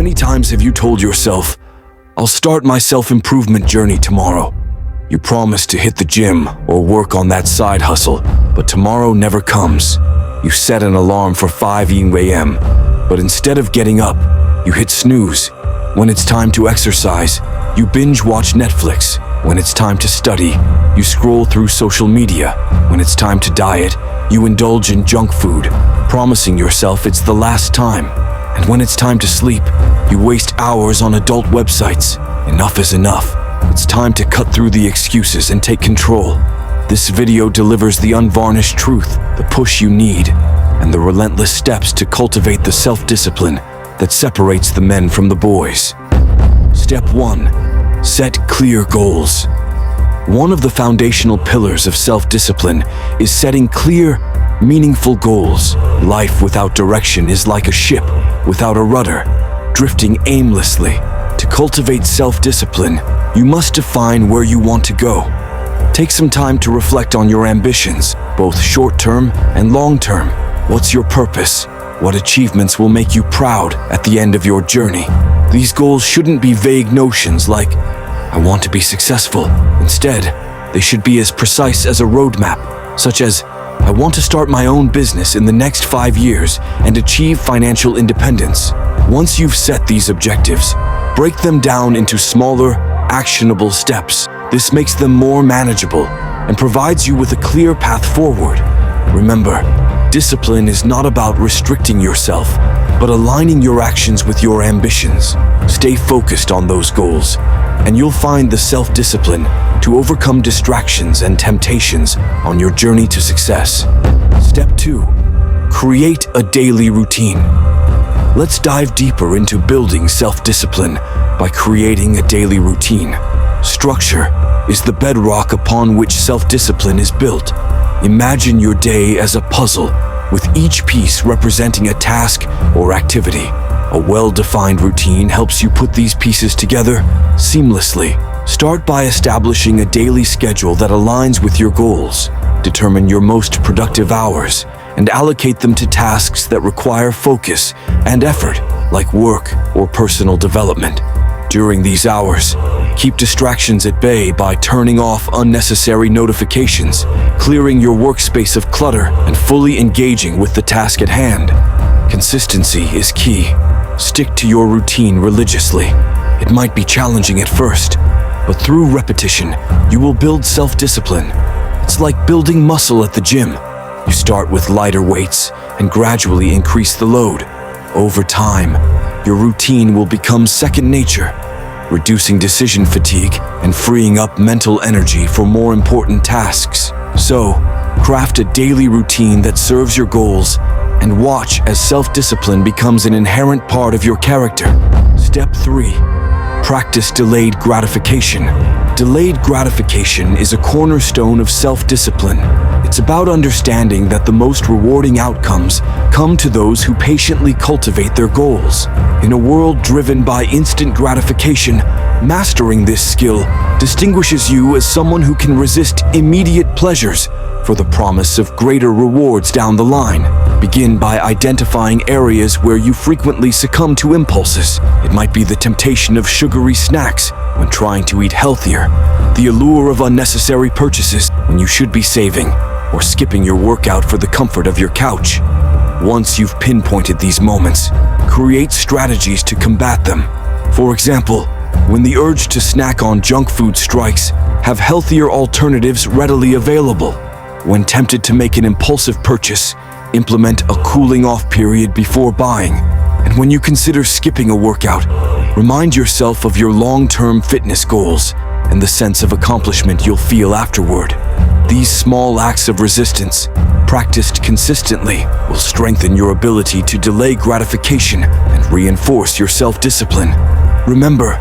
many times have you told yourself, "I'll start my self-improvement journey tomorrow"? You promise to hit the gym or work on that side hustle, but tomorrow never comes. You set an alarm for 5 a.m., but instead of getting up, you hit snooze. When it's time to exercise, you binge watch Netflix. When it's time to study, you scroll through social media. When it's time to diet, you indulge in junk food, promising yourself it's the last time. And when it's time to sleep, you waste hours on adult websites. Enough is enough. It's time to cut through the excuses and take control. This video delivers the unvarnished truth, the push you need, and the relentless steps to cultivate the self-discipline that separates the men from the boys. Step 1. Set clear goals. One of the foundational pillars of self-discipline is setting clear, meaningful goals. Life without direction is like a ship without a rudder, drifting aimlessly. To cultivate self-discipline, you must define where you want to go. Take some time to reflect on your ambitions, both short-term and long-term. What's your purpose? What achievements will make you proud at the end of your journey? These goals shouldn't be vague notions like, "I want to be successful." Instead, they should be as precise as a roadmap, such as, "I want to start my own business in the next 5 years and achieve financial independence." Once you've set these objectives, break them down into smaller, actionable steps. This makes them more manageable and provides you with a clear path forward. Remember, discipline is not about restricting yourself, but aligning your actions with your ambitions. Stay focused on those goals, and you'll find the self-discipline to overcome distractions and temptations on your journey to success. Step 2. Create a daily routine. Let's dive deeper into building self-discipline by creating a daily routine. Structure is the bedrock upon which self-discipline is built. Imagine your day as a puzzle, with each piece representing a task or activity. A well-defined routine helps you put these pieces together seamlessly. Start by establishing a daily schedule that aligns with your goals. Determine your most productive hours and allocate them to tasks that require focus and effort, like work or personal development. During these hours, keep distractions at bay by turning off unnecessary notifications, clearing your workspace of clutter, and fully engaging with the task at hand. Consistency is key. Stick to your routine religiously. It might be challenging at first, but through repetition, you will build self-discipline. It's like building muscle at the gym. You start with lighter weights and gradually increase the load. Over time, your routine will become second nature, reducing decision fatigue and freeing up mental energy for more important tasks. So, craft a daily routine that serves your goals and watch as self-discipline becomes an inherent part of your character. Step 3. Practice delayed gratification. Delayed gratification is a cornerstone of self-discipline. It's about understanding that the most rewarding outcomes come to those who patiently cultivate their goals. In a world driven by instant gratification, mastering this skill distinguishes you as someone who can resist immediate pleasures for the promise of greater rewards down the line. Begin by identifying areas where you frequently succumb to impulses. It might be the temptation of sugary snacks when trying to eat healthier, the allure of unnecessary purchases when you should be saving, or skipping your workout for the comfort of your couch. Once you've pinpointed these moments, create strategies to combat them. For example, when the urge to snack on junk food strikes, have healthier alternatives readily available. When tempted to make an impulsive purchase, implement a cooling-off period before buying. And when you consider skipping a workout, remind yourself of your long-term fitness goals and the sense of accomplishment you'll feel afterward. These small acts of resistance, practiced consistently, will strengthen your ability to delay gratification and reinforce your self-discipline. Remember,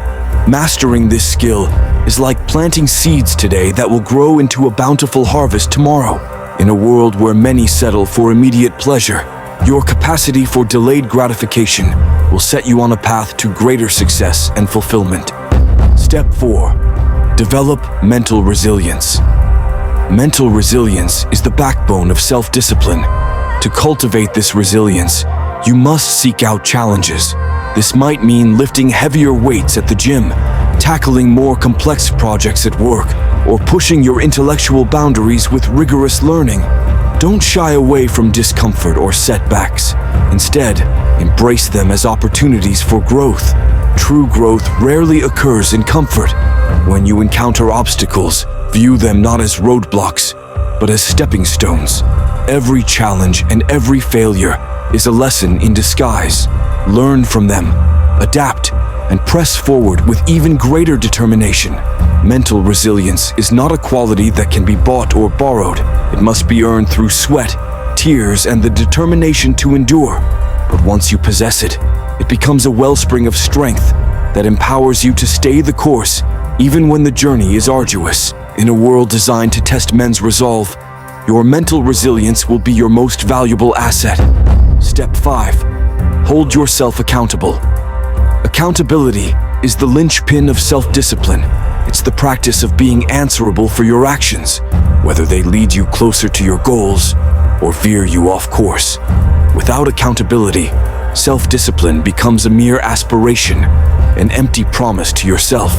mastering this skill is like planting seeds today that will grow into a bountiful harvest tomorrow. In a world where many settle for immediate pleasure, your capacity for delayed gratification will set you on a path to greater success and fulfillment. Step 4. Develop mental resilience. Mental resilience is the backbone of self-discipline. To cultivate this resilience, you must seek out challenges. This might mean lifting heavier weights at the gym, tackling more complex projects at work, or pushing your intellectual boundaries with rigorous learning. Don't shy away from discomfort or setbacks. Instead, embrace them as opportunities for growth. True growth rarely occurs in comfort. When you encounter obstacles, view them not as roadblocks, but as stepping stones. Every challenge and every failure is a lesson in disguise. Learn from them, adapt, and press forward with even greater determination. Mental resilience is not a quality that can be bought or borrowed. It must be earned through sweat, tears, and the determination to endure. But once you possess it, it becomes a wellspring of strength that empowers you to stay the course, even when the journey is arduous. In a world designed to test men's resolve, your mental resilience will be your most valuable asset. Step 5. Hold yourself accountable. Accountability is the linchpin of self-discipline. It's the practice of being answerable for your actions, whether they lead you closer to your goals or veer you off course. Without accountability, self-discipline becomes a mere aspiration, an empty promise to yourself.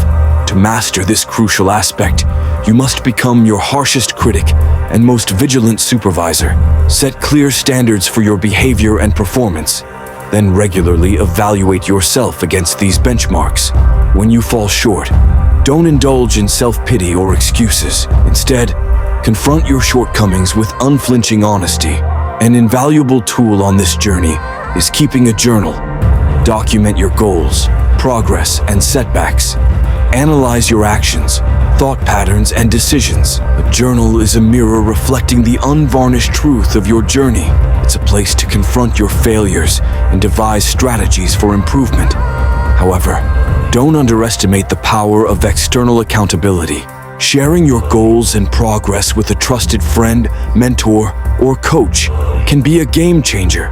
To master this crucial aspect, you must become your harshest critic and most vigilant supervisor. Set clear standards for your behavior and performance, then regularly evaluate yourself against these benchmarks. When you fall short, don't indulge in self-pity or excuses. Instead, confront your shortcomings with unflinching honesty. An invaluable tool on this journey is keeping a journal. Document your goals, progress, and setbacks. Analyze your actions, thought patterns, and decisions. A journal is a mirror reflecting the unvarnished truth of your journey. It's a place to confront your failures and devise strategies for improvement. However, don't underestimate the power of external accountability. Sharing your goals and progress with a trusted friend, mentor, or coach can be a game changer.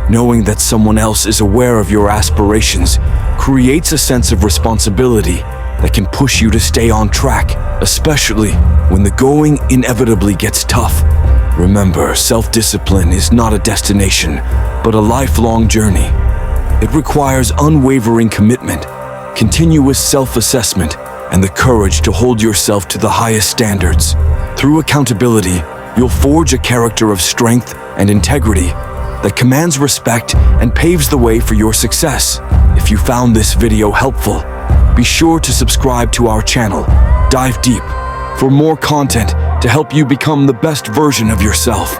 Knowing that someone else is aware of your aspirations creates a sense of responsibility that can push you to stay on track, especially when the going inevitably gets tough. Remember, self-discipline is not a destination, but a lifelong journey. It requires unwavering commitment, continuous self-assessment, and the courage to hold yourself to the highest standards. Through accountability, you'll forge a character of strength and integrity that commands respect and paves the way for your success. If you found this video helpful, be sure to subscribe to our channel. Dive deep for more content to help you become the best version of yourself.